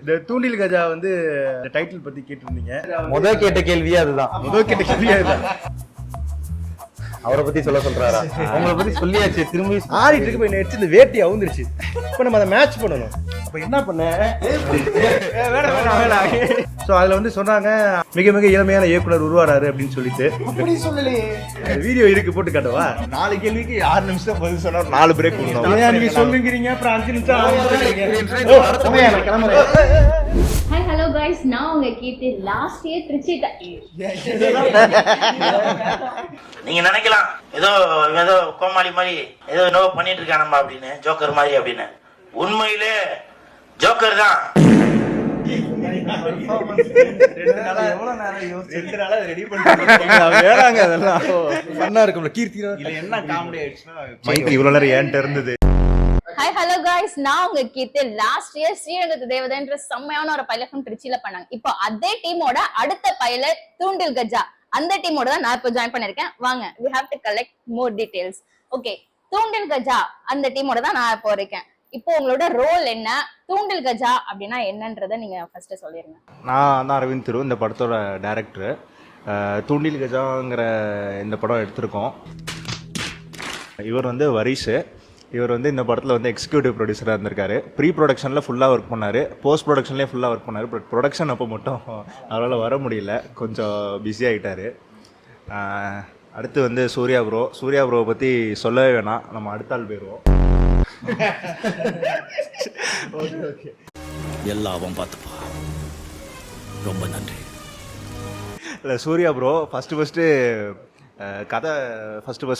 இந்த தூண்டில் கஜா வந்து டைட்டில் பத்தி கேட்டிருந்தீங்க. முதல் கேட்ட கேள்வியே அதுதான். அவரை பத்தி சொல்றாரா? உங்களை பத்தி சொல்லியாச்சு. திரும்பி ஆடிட்டு இருக்கு போய் நெட்ஸ் இந்த வேட்டி அவுந்துருச்சு. இப்போ நம்ம அதை மேட்ச் பண்ணணும். அப்ப என்ன பண்ண ஸோ அதில் வந்து சொன்னாங்க மிக மிக இளமையான இயக்குனர் உருவாராரு அப்படின்னு சொல்லிட்டு. அப்படி சொல்லலையே, வீடியோ இருக்கு, போட்டு காட்டவா? 4 கேள்விக்கு 6 நிமிஷம் பதில் சொன்னா 4 பிரேக் கொடுக்கணும். நீங்க சொல்லுங்கிறீங்க, அப்புறம் 5 நிமிஷம் கிளம்புறேன். ஹாய் ஹலோ கைஸ், நான் உங்க கீர்த்தி. லாஸ்ட் இயர் திருச்சி நீங்க நினைக்கலாம் ஏதோ ஏதோ கோமாளி மாதிரி ஏதோ என்னவோ பண்ணிட்டு இருக்கானம்மா அப்படின்னு, ஜோக்கர் மாதிரி அப்படின்னு. உண்மையிலே ஜோக்கர் தான். ஹாய் ஹலோ கைஸ், நான் உங்க கீர்த்தி. லாஸ்ட் இயர் ஸ்ரீரங்கத்து தேவதைன்ற செம்மையான ஒரு பைலட் ஃபிலிம் திருச்சியில பண்ணாங்க. இப்போ அதே டீமோட அடுத்த பைலட் தூண்டில் கஜா, அந்த டீமோட தான் நான் இப்போ ஜாயின் பண்ணிருக்கேன். வாங்க, we have to collect more details. Okay, தூண்டில் கஜா அந்த டீமோட தான் நான் இப்போ இருக்கேன். இப்போ உங்களோட ரோல் என்ன, தூண்டில் கஜா அப்படின்னா என்னன்றதை நீங்க ஃபர்ஸ்ட் சொல்லிருங்க. நான் தான் அரவிந்த் திரு, இந்த படத்தோட டைரக்டர். தூண்டில் கஜாங்கிற இந்த படம் எடுத்திருக்கோம். இவர் வந்து வரிஷ். இவர் வந்து இந்த படத்தில் வந்து எக்ஸிக்யூட்டிவ் ப்ரொடியூசராக இருந்திருக்காரு. ப்ரீ ப்ரொடக்ஷனில் ஃபுல்லாக ஒர்க் பண்ணார், போஸ்ட் ப்ரொடக்ஷன்லேயே ஃபுல்லாக ஒர்க் பண்ணார். பட் ப்ரொடக்ஷன் அப்போ மட்டும் அவரால் வர முடியல, கொஞ்சம் பிஸி ஆகிட்டார். அடுத்து வந்து சூர்யா ப்ரோவை பற்றி சொல்லவே வேணாம், நம்ம அடுத்த ஆள் போயிடுவோம். ஓகே, எல்லாவும் பார்த்துப்பா, ரொம்ப நன்றி. இல்லை, சூர்யா ப்ரோ ஃபஸ்ட்டு கதை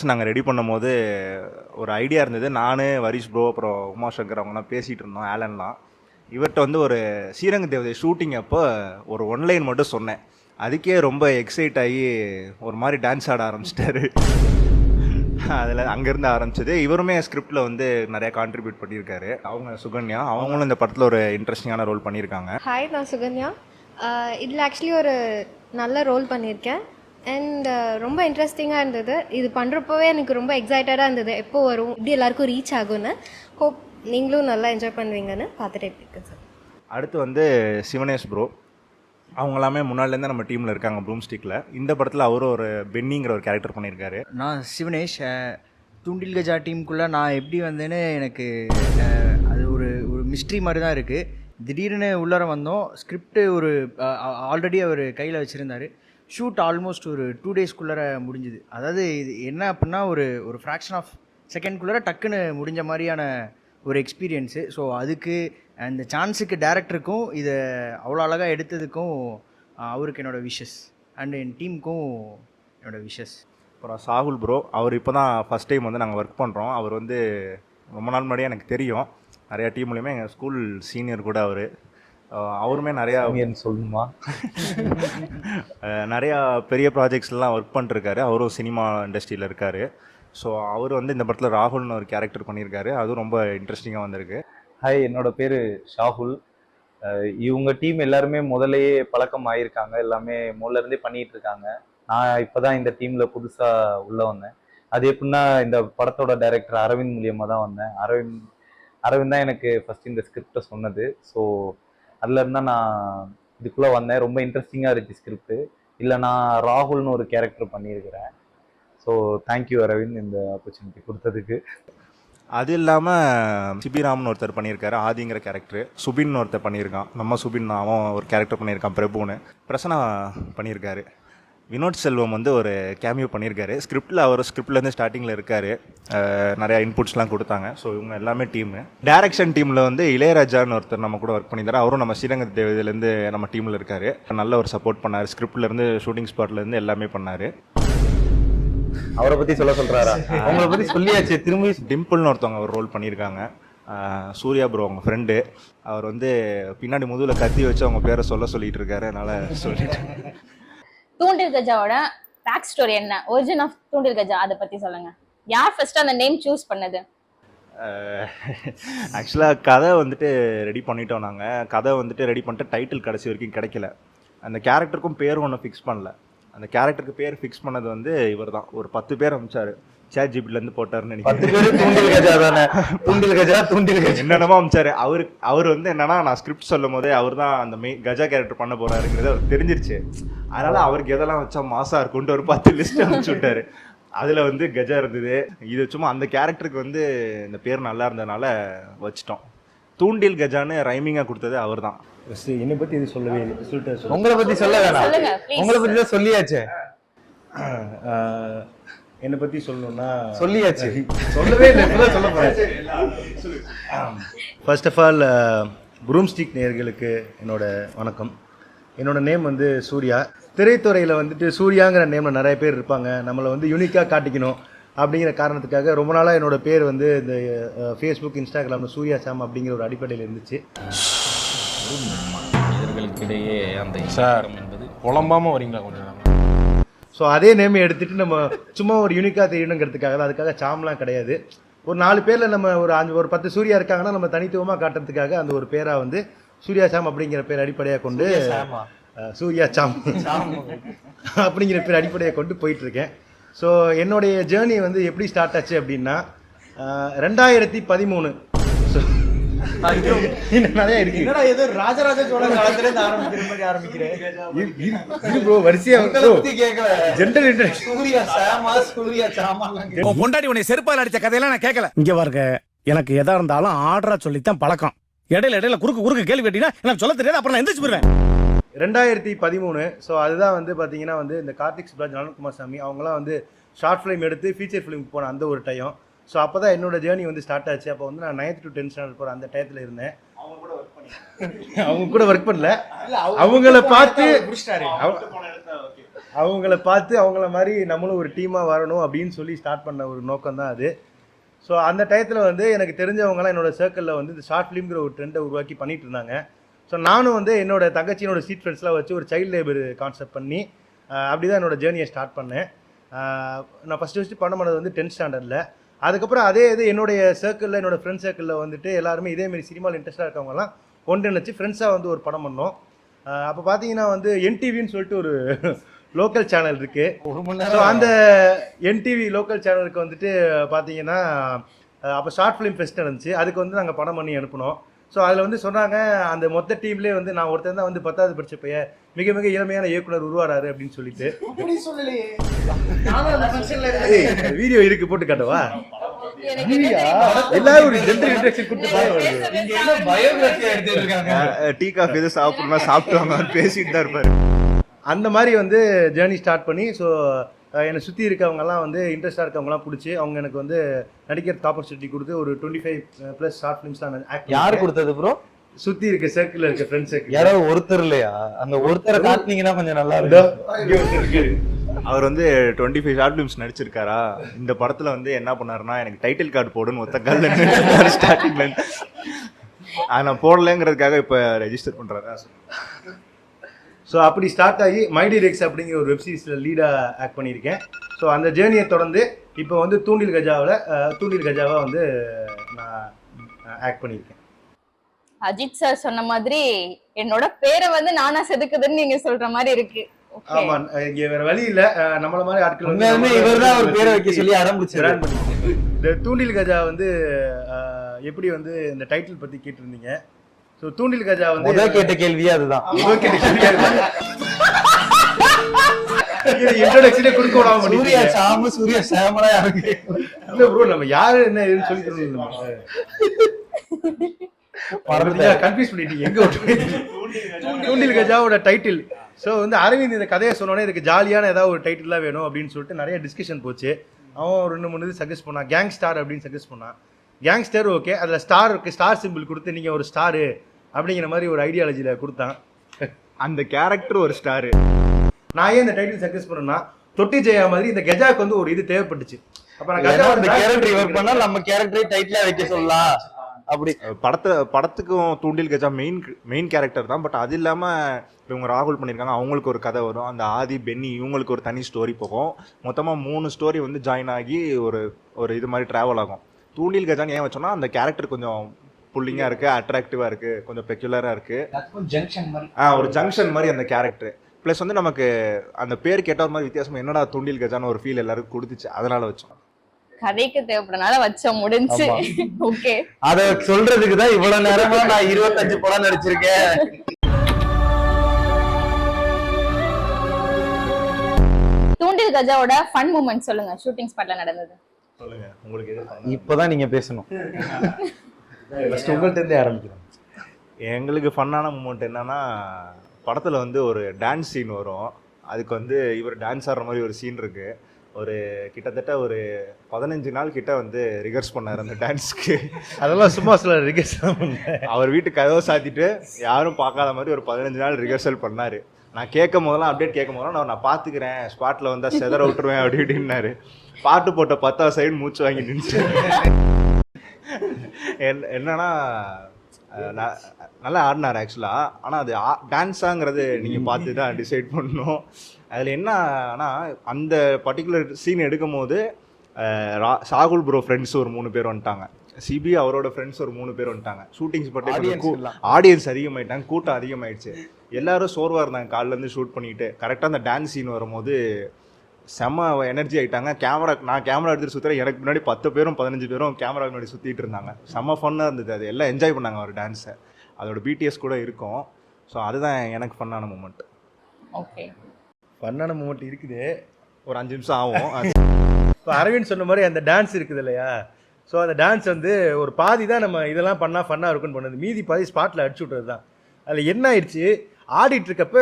நாங்கள் ரெடி பண்ணும் போது ஒரு ஐடியா இருந்தது. நான், வரிஷ் ப்ரோ, அப்புறம் உமாசங்கர் அவங்களாம் பேசிகிட்டு இருந்தோம், ஆலன்லாம். இவர்கிட்ட வந்து ஒரு ஸ்ரீரங்க தேவதை ஷூட்டிங் அப்போ ஒரு ஒன்லைன் மட்டும் சொன்னேன். அதுக்கே ரொம்ப எக்ஸைட் ஆகி ஒரு மாதிரி டான்ஸ் ஆட ஆரம்பிச்சிட்டாரு. அதில் அங்கேருந்து ஆரம்பிச்சது. இவருமே ஸ்கிரிப்டில் வந்து நிறையா கான்ட்ரிபியூட் பண்ணியிருக்காரு. அவங்க சுகன்யா, அவங்களும் இந்த படத்தில் ஒரு இன்ட்ரெஸ்டிங்கான ரோல் பண்ணியிருக்காங்க. ஹாய், நான் சுகன்யா. இதில் ஆக்சுவலி ஒரு நல்ல ரோல் பண்ணியிருக்கேன். அண்ட் ரொம்ப இன்ட்ரெஸ்டிங்காக இருந்தது. இது பண்ணுறப்போவே எனக்கு ரொம்ப எக்ஸைட்டடாக இருந்தது, எப்போ வரும், இப்படி எல்லாருக்கும் ரீச் ஆகும்னு. ஹோப் நீங்களும் நல்லா என்ஜாய் பண்ணுவீங்கன்னு பார்த்துட்டே இருக்கேன் சார். அடுத்து வந்து சிவனேஷ் ப்ரோ, அவங்க எல்லாமே முன்னாடிலேருந்து நம்ம டீமில் இருக்காங்க ப்ளூம் ஸ்டிக்கில். இந்த படத்தில் அவரும் ஒரு பென்னிங்கிற ஒரு கேரக்டர் பண்ணியிருக்காரு. நான் சிவனேஷ். தூண்டில் கஜா டீமுக்குள்ளே நான் எப்படி வந்தேன்னு எனக்கு அது ஒரு மிஸ்ட்ரி மாதிரி தான் இருக்குது. திடீர்னு உள்ளார வந்தோம். ஸ்கிரிப்ட் ஒரு ஆல்ரெடி அவர் கையில் வச்சுருந்தார். ஷூட் ஆல்மோஸ்ட் ஒரு 2 டேஸ்க்குள்ளார முடிஞ்சுது. அதாவது இது என்ன அப்படின்னா ஒரு ஃப்ராக்ஷன் ஆஃப் செகண்ட்குள்ளார டக்குன்னு முடிஞ்ச மாதிரியான ஒரு எக்ஸ்பீரியன்ஸு. ஸோ அதுக்கு அந்த சான்ஸுக்கு டேரக்டருக்கும் இதை அவ்வளோ அழகாக எடுத்ததுக்கும் அவருக்கு என்னோடய விஷஸ், அண்ட் என் டீமுக்கும் என்னோடய விஷஸ். அப்புறம் சாகுல் ப்ரோ, அவர் இப்போ தான் ஃபஸ்ட் டைம் வந்து நாங்கள் ஒர்க் பண்ணுறோம். அவர் வந்து ரொம்ப நாள் முன்னாடியே எனக்கு தெரியும். நிறையா டீம்லேயுமே எங்கள் ஸ்கூல் சீனியர் கூட அவர். அவருமே நிறையா சொல்லணுமா நிறையா பெரிய ப்ராஜெக்ட்ஸ்லாம் ஒர்க் பண்ணிருக்காரு. அவரும் சினிமா இண்டஸ்ட்ரியில் இருக்கார். ஸோ அவர் வந்து இந்த படத்தில் ராகுல்னு ஒரு கேரக்டர் பண்ணியிருக்காரு. அதுவும் ரொம்ப இன்ட்ரெஸ்டிங்காக வந்திருக்கு. ஹாய், என்னோட பேர் ஷாகுல். இவங்க டீம் எல்லாருமே முதலையே பழக்கம் ஆகியிருக்காங்க, எல்லாமே முதல்லேருந்தே பண்ணிகிட்டு இருக்காங்க. நான் இப்போ தான் இந்த டீமில் புதுசாக உள்ளே வந்தேன். அது எப்படின்னா, இந்த படத்தோட டைரக்டர் அரவிந்த் மூலியமாக தான் வந்தேன். அரவிந்த் தான் எனக்கு ஃபஸ்ட் இந்த ஸ்கிரிப்டை சொன்னது. ஸோ அதில் இருந்தால் நான் இதுக்குள்ளே வந்தேன். ரொம்ப இன்ட்ரெஸ்டிங்காக இருந்துச்சு ஸ்கிரிப்டு. இல்லை, நான் ராகுல்னு ஒரு கேரக்டர் பண்ணியிருக்கிறேன். ஸோ தேங்க்யூ அரவிந்த், இந்த ஆப்பர்ச்சுனிட்டி கொடுத்ததுக்கு. அது இல்லாமல் சிபிராம்னு ஒருத்தர் பண்ணியிருக்காரு, ஆதிங்கிற கேரக்டர். சுபின் ஒருத்தர் பண்ணியிருக்கான், நம்ம சுபின், அவன் ஒரு கேரக்டர் பண்ணியிருக்கான், பிரபுன்னு. பிரசன்னா பண்ணியிருக்காரு. வினோத் செல்வம் வந்து ஒரு கேமியோ பண்ணியிருக்காரு. ஸ்கிரிப்ட்லேருந்து ஸ்டார்டிங்கில் இருக்கார். நிறையா இன்புட்ஸ்லாம் கொடுத்தாங்க. ஸோ இவங்க எல்லாமே டீமு. டைரக்ஷன் டீமில் வந்து இளையராஜான்னு ஒருத்தர் நம்ம கூட ஒர்க் பண்ணியிருந்தார். அவரும் நம்ம ஸ்ரீரங்க தேவதையிலேருந்து நம்ம டீமில் இருக்கார். நல்ல ஒரு சப்போர்ட் பண்ணார். ஸ்கிரிப்ட்லேருந்து ஷூட்டிங் ஸ்பாட்லேருந்து எல்லாமே பண்ணார். அவரை பற்றி சொல்றாரா? அவங்கள பற்றி சொல்லியாச்சு. திரும்பி டிம்பிள்னு ஒருத்தவங்க அவர் ரோல் பண்ணியிருக்காங்க. சூர்யா ப்ரோ அவங்க ஃப்ரெண்டு. அவர் வந்து பின்னாடி முதுகில் கத்தி வச்சு அவங்க பேரை சொல்லிட்டு இருக்காரு. அதனால் சொல்லிட்டு. தூண்டில் கஜாவோட பேக் ஸ்டோரி என்ன, ஒரிஜின் ஆஃப் தூண்டில் கஜா, அதை பற்றி சொல்லுங்கள். யார் ஃபர்ஸ்ட் அந்த நேம் சூஸ் பண்ணது? ஆக்சுவலாக கதை வந்துட்டு ரெடி பண்ணிட்டோம். நாங்கள் கதை வந்துட்டு ரெடி பண்ணிட்டு டைட்டில் கடைசி வரைக்கும் கிடைக்கல. அந்த கேரக்டருக்கும் பேர் ஒன்றும் ஃபிக்ஸ் பண்ணல. அந்த கேரக்டருக்கு பேர் ஃபிக்ஸ் பண்ணது வந்து இவர் தான். ஒரு 10 பேர் அனுப்பிச்சார். சேட் ஜிபிலேருந்து போட்டாருன்னு 10 நினைக்கிறேன். பேரு தூண்டில் கஜா தானே. தூண்டில் கஜா. என்னென்னமோ அமிச்சாரு. அவர் வந்து என்னன்னா, நான் ஸ்கிரிப்ட் சொல்லும் போதே அவர் தான் அந்த மெயின் கஜா கேரக்டர் பண்ண போறாருங்கிறது அவர் தெரிஞ்சிருச்சு. அதனால அவருக்கு எதெல்லாம் வச்சா மாசா இருக்கும்ட்டு ஒரு 10 லிஸ்ட் அனுப்பிச்சு விட்டாரு. அதுல வந்து கஜா இருந்தது. இது சும்மா அந்த கேரக்டருக்கு வந்து இந்த பேர் நல்லா இருந்ததுனால வச்சிட்டோம். தூண்டில் கஜான்னு ரைமிங்கா கொடுத்தது அவர் தான். என்னை பத்தி இது சொல்லவே இல்லை, சொல்லிட்டு உங்களை பத்தி சொல்ல வேணாம், சொல்லுங்க please. உங்களை பத்தி தான் சொல்லியாச்சே. என்னை பத்தி சொல்லணும்னா சொல்லியாச்சு. சொல்லவே இல்லை, இப்பதான் சொல்ல போறேன். ஃபர்ஸ்ட் ஆஃப் ஆல் ப்ரூம்ஸ்டிக் நேயர்களுக்கு என்னோட வணக்கம். என்னோட நேம் வந்து சூர்யா. திரைத்துறையில் வந்துட்டு சூர்யாங்கிற நேமில் நிறைய பேர் இருப்பாங்க. நம்மளை வந்து யூனிக்காக காட்டிக்கணும் அப்படிங்கிற காரணத்துக்காக ரொம்ப நாளாக என்னோட பேர் வந்து இந்த ஃபேஸ்புக், இன்ஸ்டாகிராமில் சூர்யா சாம் அப்படிங்கிற ஒரு அடிப்படையில் இருந்துச்சு. இதற்கிடையே அந்த சார் என்பது குழம்பாம வரீங்களா கொஞ்சம்? ஸோ அதே நேமை எடுத்துகிட்டு நம்ம சும்மா ஒரு யூனிக்காக தெரியணுங்கிறதுக்காக தான். அதுக்காக சாம்லாம் கிடையாது. ஒரு 4 பேரில் நம்ம ஒரு 10 சூர்யா இருக்காங்கன்னா நம்ம தனித்துவமாக காட்டுறதுக்காக அந்த ஒரு பேராக வந்து சூர்யா சாம் அப்படிங்கிற பேர் அடிப்படையாக கொண்டு சூர்யா சாம் அப்படிங்கிற பேர் அடிப்படையாக கொண்டு போயிட்டுருக்கேன். ஸோ என்னுடைய ஜேர்னி வந்து எப்படி ஸ்டார்ட் ஆச்சு அப்படின்னா 2013. ஸோ நிறைய இருக்கு. என்னடா ஏதோ ராஜராஜ சோழ காலத்துல இருந்து ஆரம்பிக்கிற மாதிரி ஆரம்பிக்கிறேன். ப்ரோ வரிசையா கேட்கல. General interest. சூர்யா சாமா, சூர்யா சாமா. உன் பொண்டாட்டி உன்னை செருப்பால் அடிச்ச கதையெல்லாம் நான் கேட்கல. இங்க பாருங்க, எனக்கு எதா இருந்தாலும் ஆர்டரா சொல்லித்தான் பழக்கம். இடையில குறுக்கு கேள்வி கேட்டீங்கன்னா எனக்கு சொல்ல தெரியாது, அப்புறம் நான் எந்திரிச்சு போயிருவேன். 2013. ஸோ அதுதான் வந்து பார்த்தீங்கன்னா வந்து இந்த கார்த்திக் சுப்ராஜ், நலன்குமார் சாமி அவங்களாம் வந்து ஷார்ட் ஃபிலிம் எடுத்து ஃபீச்சர் ஃபிலிம் போன அந்த ஒரு டைம். ஸோ அப்போ தான் என்னோட ஜேர்னி வந்து ஸ்டார்ட் ஆச்சு. அப்போ வந்து நான் 9th to 10th ஸ்டாண்டர்ட் போகிற அந்த டயத்தில் இருந்தேன். அவங்க கூட ஒர்க் பண்ணல, அவங்கள பார்த்து அவங்கள மாதிரி நம்மளும் ஒரு டீமாக வரணும் அப்படின்னு சொல்லி ஸ்டார்ட் பண்ண ஒரு நோக்கம் தான் அது. ஸோ அந்த டயத்தில் வந்து எனக்கு தெரிஞ்சவங்களாம் என்னோட சர்க்கிளில் வந்து இந்த ஷார்ட் ஃபிலிம்ங்கிற ஒரு ட்ரெண்டை உருவாக்கி பண்ணிட்டு இருந்தாங்க. ஸோ நானும் வந்து என்னோட தங்கச்சியோட ஸ்ட்ரீட் ஃப்ரெண்ட்ஸ்லாம் வச்சு ஒரு சைல்டு லேபர் கான்செப்ட் பண்ணி அப்படி தான் என்னோட ஜேர்னியை ஸ்டார்ட் பண்ணேன். நான் ஃபஸ்ட்டு பண்ணது வந்து 10th ஸ்டாண்டர்டில். அதுக்கப்புறம் அதே இது என்னுடைய சர்க்கிளில், என்னோட ஃப்ரெண்ட்ஸ் சர்க்கிளில் வந்துட்டு எல்லாருமே இதேமாரி சினிமாவில் இன்ட்ரெஸ்டாக இருக்கவங்கலாம் ஒன்றிணைச்சு ஃப்ரெண்ட்ஸாக வந்து ஒரு படம் பண்ணோம். அப்போ பார்த்தீங்கன்னா வந்து என்டிவின்னு சொல்லிட்டு ஒரு லோக்கல் சேனல் இருக்குது. ஸோ அந்த என்டிவி லோக்கல் சேனலுக்கு வந்துட்டு பார்த்தீங்கன்னா அப்போ ஷார்ட் ஃபிலிம் ஃபெஸ்ட் நடந்துச்சு. அதுக்கு வந்து நாங்கள் படம் பண்ணி அனுப்பினோம். ஸோ அதில் வந்து சொன்னாங்க, அந்த மொத்த டீம்லேயே வந்து நான் ஒருத்தன் தான் வந்து 10வது படிச்ச பையன், மிக மிக இளமையான இயக்குனர் உருவாராரு அப்படின்னு சொல்லிட்டு. வீடியோ இருக்கு, போட்டு காட்டவா? எல்லாரும் ஒரு ஜென்ரல் இன்ட்ரடக்ஷன் கொடுத்து பயோகிராஃபி எடுத்துட்டு இருக்காங்க. டீ காஃபி எதுவும் சாப்பிடணும்னா சாப்பிட்டு வாங்க பேசிட்டு தான் இருப்பாரு. அந்த மாதிரி வந்து ஜேர்னி ஸ்டார்ட் பண்ணி, ஸோ என்னை சுற்றி இருக்கவங்கலாம் வந்து இன்ட்ரெஸ்டாக இருக்கவங்கலாம் பிடிச்சி அவங்க எனக்கு வந்து நடிக்கிறதுக்கு ஆப்பர்ச்சுனிட்டி கொடுத்து ஒரு 25+ ஷார்ட் ஃபிலிம்ஸ்லாம் ஆக்ட். யார் கொடுத்தது ப்ரோ? சுற்றி இருக்க சர்க்கிளில் இருக்க ஃப்ரெண்ட்ஸ் சர்க்கிள். யாராவது ஒருத்தர் இல்லையா? அந்த ஒருத்தரை காட்டினீங்கன்னா கொஞ்சம் நல்லா இருக்கும். அவர் வந்து 25 ஷார்ட் ஃபிலிம்ஸ் நடிச்சிருக்காரா. இந்த படத்துல வந்து என்ன பண்ணாருன்னா, எனக்கு டைட்டில் கார்டு போடுன்னு ஒத்த காலில் ஸ்டார்டிங்ல அதை நான் போடலைங்கிறதுக்காக இப்போ ரெஜிஸ்டர் பண்ணுறாரு. ஸோ அப்படி ஸ்டார்ட் ஆகி மை டியர் எக்ஸ் அப்படிங்கிற ஒரு வெப் சீரிஸில் லீடாக ஆக்ட் பண்ணியிருக்கேன். ஸோ அந்த ஜேர்னியை தொடர்ந்து இப்போ வந்து தூண்டில் கஜாவை வந்து நான் ஆக்ட் பண்ணியிருக்கேன். அஜித் சார் சொன்ன மாதிரி என்னோட பேரை வந்து நானா செதுக்குதுன்னு நீங்க சொல்ற மாதிரி இருக்கு. ஆமா, இங்க வேற வழி இல்ல. நம்மள மாதிரி ஆட்கள் வந்து இவர்தான் ஒரு பேரை வைக்க சொல்லி ஆரம்பிச்சாரு. இந்த தூண்டில் கஜா வந்து எப்படி வந்து இந்த டைட்டில் பத்தி கேட்டிருந்தீங்க. ஸோ தூண்டில் கஜா வந்து கேட்ட கேள்வியே அதுதான். இன்ட்ரோடக்ஷனே கொடுக்க விடாம சூர்யா சாம, சூர்யா சாமலா இருக்கு. இல்ல ப்ரோ, நம்ம யாரு என்ன ஏதுன்னு சொல்லிட்டு கன்ஃபியூஸ் பண்ணிட்டீங்க. எங்க தூண்டில் கஜாவோட டைட்டில். ஸோ வந்து அரவிந்த் இந்த கதையை சொன்னோன்னே இதுக்கு ஜாலியான ஏதாவது ஒரு டைட்டிலாக வேணும் அப்படின்னு சொல்லிட்டு நிறைய டிஸ்கஷன் போச்சு. அவன் 2-3 இது சஜஸ்ட் பண்ணான். கேங் ஸ்டார் அப்படின்னு சஜஸ்ட் பண்ணான். கேங்ஸ்டர் ஓகே, அதில் ஸ்டார் இருக்கு, ஸ்டார் சிம்பிள் கொடுத்து நீங்கள் ஒரு ஸ்டாரு அப்படிங்கிற மாதிரி ஒரு ஐடியாலஜியில் கொடுத்தான். அந்த கேரக்டர் ஒரு ஸ்டாரு. நான் ஏன் இந்த டைட்டில் சஜஸ்ட் பண்ணேன்னா, தொட்டி ஜெயா மாதிரி இந்த கஜாக்கு வந்து ஒரு இது தேவைப்பட்டுச்சு. அப்ப நான் கேரக்டர் ஒர்க் பண்ணா நம்ம கேரக்டரை டைட்டிலா வைக்க சொல்லலாம். அப்படி படத்துக்கும் தூண்டில் கஜா மெயின் கேரக்டர் தான். பட் அது இல்லாமல் இவங்க ராகுல் பண்ணியிருக்காங்க, அவங்களுக்கு ஒரு கதை வரும். அந்த ஆதி, பென்னி இவங்களுக்கு ஒரு தனி ஸ்டோரி போகும். மொத்தமாக 3 ஸ்டோரி வந்து ஜாயின் ஆகி ஒரு இது மாதிரி ட்ராவல் ஆகும். தூண்டில் கஜான்னு ஏன் வச்சோன்னா, அந்த கேரக்டர் கொஞ்சம் புல்லிங்காக இருக்குது, அட்ராக்டிவாக இருக்குது, கொஞ்சம் பெக்யுலராக இருக்குது. ஒரு ஜங்ஷன் மாதிரி அந்த கேரக்டர். ப்ளஸ் வந்து நமக்கு அந்த பேர் கேட்ட ஒரு மாதிரி வித்தியாசமாக என்னடா தூண்டில் கஜான்னு ஒரு ஃபீல் எல்லாருக்கும் கொடுத்துச்சு. அதனால வச்சோம். கதைக்கு தேவைப்படுறனால வச்ச முடிஞ்சு. ஓகே, அத சொல்றதுக்கு தான் இவ்வளவு நேரமா நான் 25 படம் நடிச்சிருக்கேன். தூண்டில் கஜாவோட ஃபன் மூமெண்ட் சொல்லுங்க, ஷூட்டிங் ஸ்பாட்ல நடந்தது. சொல்லுங்க, உங்களுக்கு எது இப்பதான் நீங்க பேசணும். ஃபர்ஸ்ட் உங்கள்ட்ட இருந்தே ஆரம்பிக்கலாம். எங்களுக்கு ஃபன்னான மூமெண்ட் என்னன்னா, படத்தில் வந்து ஒரு டான்ஸ் சீன் வரும். அதுக்கு வந்து இவர் டான்ஸ் ஆடுற மாதிரி ஒரு சீன் இருக்குது. ஒரு கிட்டத்தட்ட ஒரு 15 நாள் கிட்ட வந்து ரிகர்ஸ் பண்ணார் அந்த டான்ஸ்க்கு. அதெல்லாம் சும்மா சில ரிகர்சல் அவர் வீட்டுக்கு கதவை சாத்திட்டு யாரும் பார்க்காத மாதிரி ஒரு 15 நாள் ரிகர்சல் பண்ணார். நான் கேட்கும் போதெல்லாம் அப்டேட் கேட்கும் போதெல்லாம் நான் பார்த்துக்கிறேன், ஸ்பாட்டில் வந்தால் செதற விட்டுருவேன் அப்படி இப்படின்னாரு. பாட்டு போட்ட 10வது சைடு மூச்சு வாங்கி நின்று. என்னன்னா நல்லா ஆடினார் ஆக்சுவலாக. ஆனால் அது டான்ஸாங்கிறது நீங்கள் பார்த்து தான் டிசைட் பண்ணணும். அதில் என்ன ஆனால் அந்த பர்டிகுலர் சீன் எடுக்கும் போது சாகுல் ப்ரோ ஃப்ரெண்ட்ஸ் ஒரு 3 பேர் வந்துட்டாங்க, சிபி அவரோட ஃப்ரெண்ட்ஸ் ஒரு 3 பேர் வந்துட்டாங்க. ஷூட்டிங்ஸ் பற்றி ஆடியன்ஸ் அதிகமாகிட்டாங்க, கூட்டம் அதிகமாகிடுச்சு. எல்லாரும் சோர்வாக இருந்தாங்க காலிலேருந்து ஷூட் பண்ணிட்டு. கரெக்டாக அந்த டான்ஸ் சீன் வரும்போது செம்ம எனர்ஜி ஆகிட்டாங்க. நான் கேமரா எடுத்துகிட்டு சுற்றுறேன், எனக்கு முன்னாடி 10 பேரும் 15 பேரும் கேமரா முன்னாடி சுற்றிட்டு இருந்தாங்க. செம்ம ஃபன்னாக இருந்தது. அது எல்லாம் என்ஜாய் பண்ணாங்க ஒரு டான்ஸை. அதோட பிடிஎஸ் கூட இருக்கும். ஸோ அதுதான் எனக்கு ஃபன்னான மூமெண்ட். ஓகே, ஃபன்னான மூமெண்ட் இருக்குது, ஒரு 5 நிமிஷம் ஆகும். இப்போ அரவிந்த் சொன்ன மாதிரி அந்த டான்ஸ் இருக்குது இல்லையா, ஸோ அந்த டான்ஸ் வந்து ஒரு பாதி தான் நம்ம இதெல்லாம் பண்ணால் ஃபன்னாக இருக்குன்னு பண்ணது, மீதி பாதி ஸ்பாட்டில் அடிச்சு விட்றது தான். அதில் என்ன ஆயிடுச்சு, ஆடிட்டு இருக்கப்ப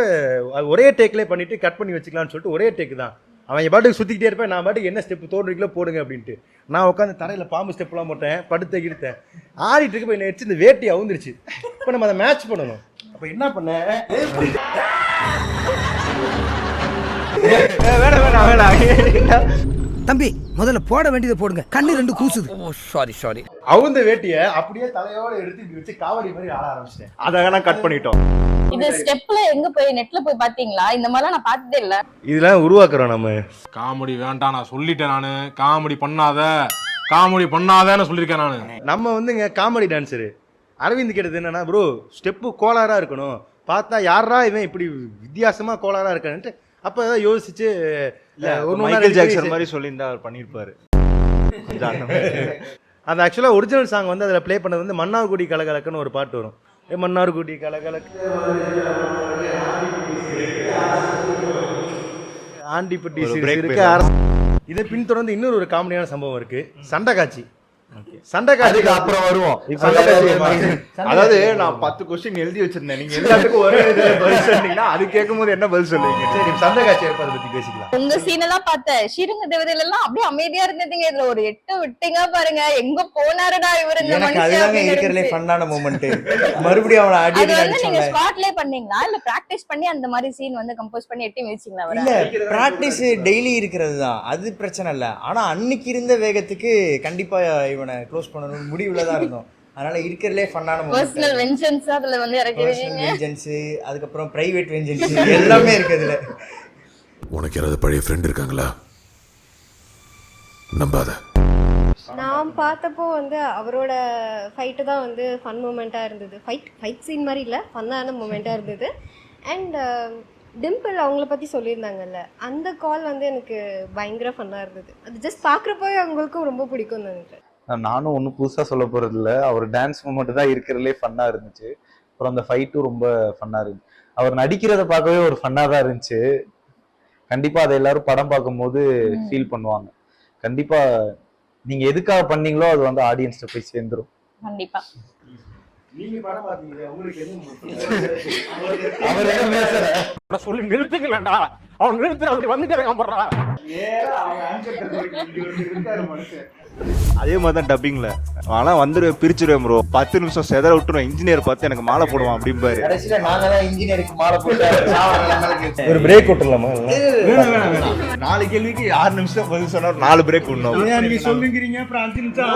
ஒரே டேக்லேயே பண்ணிவிட்டு கட் பண்ணி வச்சுக்கலாம்னு சொல்லிட்டு ஒரே டேக்கு தான். அவன் பாட்டுக்கு சுற்றிக்கிட்டே இருப்பேன், நான் பாட்டுக்கு என்ன ஸ்டெப்பு தோன்றீங்களோ போடுங்க அப்படின்ட்டு. நான் உட்காந்து தரையில் பாம்பு ஸ்டெப்லாம் போட்டேன், படுத்த கிடுத்தேன். ஆடிட்டு இருக்கப்போ என்ன ஆயிடுச்சு, இந்த வேட்டி அவுந்துருச்சு. இப்போ நம்ம அதை மேட்ச் பண்ணணும். அப்போ என்ன பண்ணேன், தம்பி முதல்ல போட வேண்டியதை போடுங்க, கண்ணு 2 கூசுது. சாரி அவுந்த வேட்டியை அப்படியே தலையோட எடுத்து இப்படி வச்சு காவடி மாதிரி ஆட ஆரம்பிச்சிட்டேன். அதை வேணா கட் பண்ணிட்டோம். இந்த ஸ்டெப்ல எங்க போய் நெட்ல போய் பாத்தீங்களா? இந்த மாதிரிலாம் நான் பார்த்ததே இல்ல. இதெல்லாம் உருவாக்குறோம் நம்ம. காமெடி வேண்டாம் நான் சொல்லிட்டேன், நானு காமெடி பண்ணாதன்னு சொல்லியிருக்கேன் நானு. நம்ம வந்துங்க காமெடி டான்ஸரு. அரவிந்த் கேட்டது என்னன்னா, ப்ரோ ஸ்டெப்பு கோளாரா இருக்கணும், பார்த்தா யாரா இவன் இப்படி வித்தியாசமா கோளாரா இருக்கான்ட்டு அப்போ ஏதாவது யோசிச்சு மைக்கேல் ஜாக்சன் மாதிரி சொல்லியிருந்தா அவர் பண்ணியிருப்பாரு. அது ஆக்சுவலாக ஒரிஜினல் சாங் வந்து அதில் ப்ளே பண்ணது வந்து மன்னார்குடி கலகலக்குன்னு ஒரு பாட்டு வரும். மன்னார்குடி கலகலக்கு ஆண்டிப்பட்டி இருக்கு. இதை பின்தொடர்ந்து இன்னொரு ஒரு காமெடியான சம்பவம் இருக்கு, சண்டை காட்சி. சண்டை காட்சிக்கு அப்புறம் வருவோம். அதாவது நான் 10 கொஸ்டின் எழுதி வச்சிருந்தேன், நீங்க எல்லாத்துக்கும் ஒரே இதுல பதில் சொன்னீங்கன்னா அது கேட்கும்போது என்ன பதில் சொல்லுவீங்க? சரி, சண்டை காட்சி ஏற்பாடு பத்தி பேசிக்கலாம். உங்க சீன் எல்லாம் பார்த்த ஸ்ரீரங்க தேவதையில எல்லாம் அப்படியே அமைதியா இருந்ததுங்க. இதுல ஒரு 8 விட்டீங்க பாருங்க, எங்க போனாருடா இவரு இந்த மனுஷன். அதுதாங்க இருக்கிறதுல ஃபன்னான மூமெண்ட். மறுபடியும் அவனை அடி அடி அடிச்சாங்க. நீங்க ஸ்பாட்லயே பண்ணீங்களா இல்ல பிராக்டீஸ் பண்ணி அந்த மாதிரி சீன் வந்து கம்போஸ் பண்ணி எட்டி வச்சீங்களா? இல்ல, பிராக்டிஸ் டெய்லி இருக்கிறது தான், அது பிரச்சனை இல்ல. ஆனா அன்னைக்கு இருந்த வேகத்துக்கு கண்டிப்பா இவனை க்ளோஸ் பண்ணணும் முடிவுல தான் இருந்தோம். அதனால இருக்கிறதுலே ஃபன்னான பர்சனல் வெஞ்சன்ஸ் அதுல வந்து இறக்கிடுவீங்க. வெஞ்சன்ஸ், அதுக்கு அப்புறம் பிரைவேட் வெஞ்சன்ஸ் எல்லாமே இருக்கு அதுல. உனக்கு யாராவது பழைய ஃப்ரெண்ட் இருக்காங்களா? நம்பாத. நான் பார்த்தப்போ வந்து அவரோட ஃபைட்டு தான் வந்து ஃபன் மூமெண்ட்டாக இருந்தது. ஃபைட் சீன் மாதிரி இல்லை, ஃபன்னான மூமெண்ட்டாக இருந்தது. அண்ட் டிம்பிள் அவங்கள பற்றி சொல்லியிருந்தாங்கல்ல, அந்த கால் வந்து எனக்கு பயங்கர ஃபன்னாக இருந்தது. அது ஜஸ்ட் பார்க்குறப்போவே அவங்களுக்கும் ரொம்ப பிடிக்கும்னு நினைக்கிறேன். நானும் ஒன்றும் புதுசாக சொல்ல போகிறது இல்லை, அவர் டான்ஸ் மூமெண்ட் தான் இருக்கிறதுலே ஃபன்னாக இருந்துச்சு. அப்புறம் அந்த ஃபைட்டும் ரொம்ப ஃபன்னாக இருந்துச்சு. அவர் நடிக்கிறத பார்க்கவே ஒரு ஃபன்னாக தான் இருந்துச்சு. கண்டிப்பாக அதை எல்லாரும் படம் பார்க்கும்போது ஃபீல் பண்ணுவாங்க. கண்டிப்பாக நீங்கள் எதுக்காக பண்ணீங்களோ அது வந்து ஆடியன்ஸ்ட போய் சேர்ந்துடும். கண்டிப்பா. நீங்க படம் பாத்தீங்க, உங்களுக்கு அவர் என்ன பேசுற சொல்லி நிறுத்துக்கலடா, அவன் நிறுத்துற அப்படி வந்துட்டே போடுறா. அதே மாதிரி தான் டப்பிங்ல ஆனால் பிரிச்சுருவேன் ப்ரோ, 10 நிமிஷம் செதற விட்டுருவேன். இன்ஜினியர் பார்த்து எனக்கு மாலை போடுவான் அப்படிம்பாரு. கடைசியில நாங்க தான் இன்ஜினியருக்கு மாலை போட்டு ஒரு பிரேக் விட்டுலாமா? 4 கேள்விக்கு 6 நிமிஷம் பதில் சொன்னா 4 பிரேக் விடணும். நீங்க சொல்லுங்கிறீங்க, அப்புறம் 5 நிமிஷம்